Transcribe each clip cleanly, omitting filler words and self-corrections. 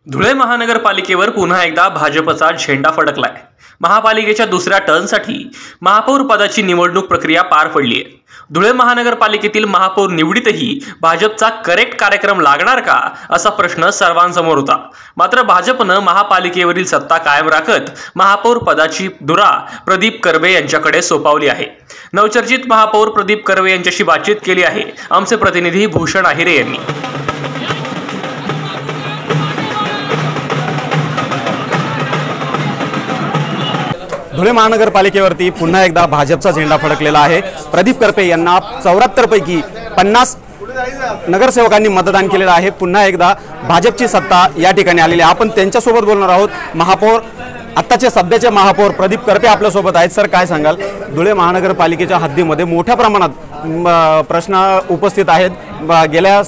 धुळे महानगरपालिकेवर पुन्हा एकदा भाजपचा झेंडा फडकलाय। महापालिकेच्या दुसऱ्या टर्नसाठी महापौर पदाची निवडणूक प्रक्रिया पार पडली आहे। धुळे महानगरपालिकेतील महापौर निवडीतही भाजपचा करेक्ट कार्यक्रम लागणार का असा प्रश्न सर्वांसमोर होता। मात्र भाजपनं महापालिकेवरील सत्ता कायम राखत महापौर पदाची धुरा प्रदीप कर्वे यांच्याकडे सोपवली आहे। नवचर्चित महापौर प्रदीप कर्वे यांच्याशी बातचीत केली आहे आमचे प्रतिनिधी भूषण आहिरे यांनी। धुळे महानगरपालिकेवरती पुन्हा एकदा भाजपचा झेंडा फडकलेला आहे। प्रदीप कर्वे यांना 74 पैकी 50 नगरसेवकांनी मतदान केलेलं आहे। पुन्हा एकदा भाजपची सत्ता या ठिकाणी आलेली आहे। आपण त्यांच्यासोबत बोलणार आहोत। महापौर आत्ताचे सध्याचे महापौर प्रदीप कर्वे आपल्या सोबत आहेत। सर, काय सांगाल? धुळे महानगरपालिकेच्या हद्दीमध्ये मोठ्या प्रमाणात प्रश्न उपस्थित आहेत। गेल्या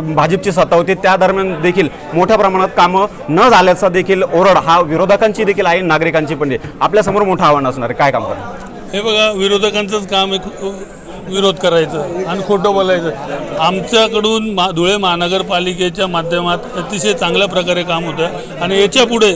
भाजपची सत्ता होती त्या दरम्यान देखील मोठ्या प्रमाणात कामं न झाल्याचा देखील ओरड हा विरोधकांची देखील आहे, नागरिकांची पण आहे। आपल्या समोर मोठं आव्हान असणार आहे, काय काम करणार? हे बघा, विरोधकांचंच काम आहे विरोध करायचं आणि खोटं बोलायचं। आमच्याकडून धुळे महानगरपालिकेच्या माध्यमात अतिशय चांगल्या प्रकारे काम होतं आणि याच्या पुढे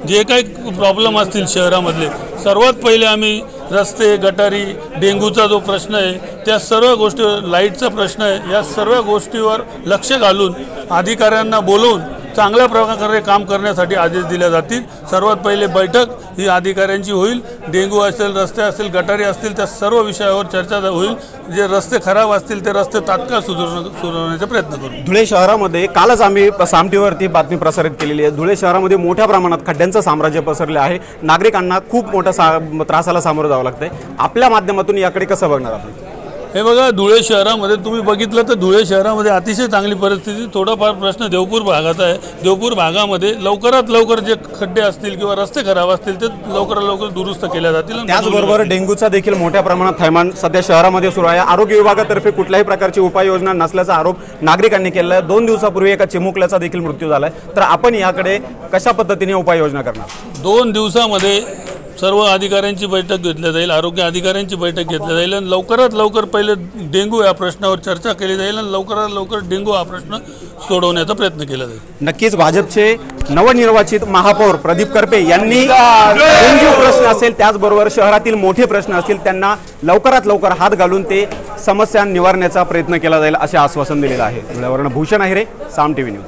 जे काही प्रॉब्लेम असतील शहरामधले, सर्वात पहिले आम्ही रस्ते, गटारी, डेंग्यूचा जो प्रश्न आहे, त्या सर्व गोष्टी, लाईटचा प्रश्न आहे, या सर्व गोष्टीवर लक्ष घालून अधिकाऱ्यांना बोलवून चांगल्या प्रकारे काम करण्यासाठी आदेश दिले जातील। सर्वात पहिले बैठक ही अधिकाऱ्यांची होईल। डेंग्यू असेल, रस्ते असतील, गटारी असतील, त्या सर्व विषयावर चर्चा होईल। जे रस्ते खराब असतील ते रस्ते तात्काळ सुधारण्याचा प्रयत्न करू। धुळे शहरामध्ये कालच आम्ही सामटीवरती बातमी प्रसारित केलेली आहे। धुळे शहरामध्ये मोठ्या प्रमाणात खड्ड्यांचं साम्राज्य पसरले आहे। नागरिकांना खूप मोठ्या त्रासाला सामोरं जावं लागतंय। आपल्या माध्यमातून याकडे कसं बघणार आपण? हे बघा, धुळे शहरामध्ये तुम्ही बघितलं तर धुळे शहरामध्ये अतिशय चांगली परिस्थिती। थोडाफार प्रश्न देवपूर भागात आहे। देवपूर भागामध्ये लवकरात लवकर जे खड्डे असतील किंवा रस्ते खराब असतील ते लवकरात लवकर दुरुस्त केल्या जातील। त्याचबरोबर डेंग्यूचा देखील मोठ्या प्रमाणात थैमान सध्या शहरामध्ये सुरू आहे। आरोग्य विभागातर्फे कुठल्याही प्रकारची उपाययोजना नसल्याचा आरोप नागरिकांनी केला आहे। 2 दिवसापूर्वी एका चिमुकल्याचा देखील मृत्यू झालाय। तर आपण याकडे कशा पद्धतीने उपाययोजना करणार? 2 दिवसामध्ये सर्व अधिकाऱ्यांची बैठक घेतली जाईल, आरोग्य अधिकाऱ्यांची बैठक घेतली जाईल आणि लवकरात लवकर पहिले डेंग्यू या प्रश्नावर चर्चा केली जाईल आणि लवकरात लवकर डेंग्यू हा प्रश्न सोडवण्याचा प्रयत्न केला जाईल। नक्कीच भाजपचे नवनिर्वाचित महापौर प्रदीप कर्वे यांनी डेंग्यू प्रश्न असेल, त्याचबरोबर शहरातील मोठे प्रश्न असतील, त्यांना लवकरात लवकर हात घालून ते समस्या निवारण्याचा प्रयत्न केला जाईल असे आश्वासन दिलेलं आहे। धुळ्यावरून भूषण आहिरे, साम टीव्ही न्यूज।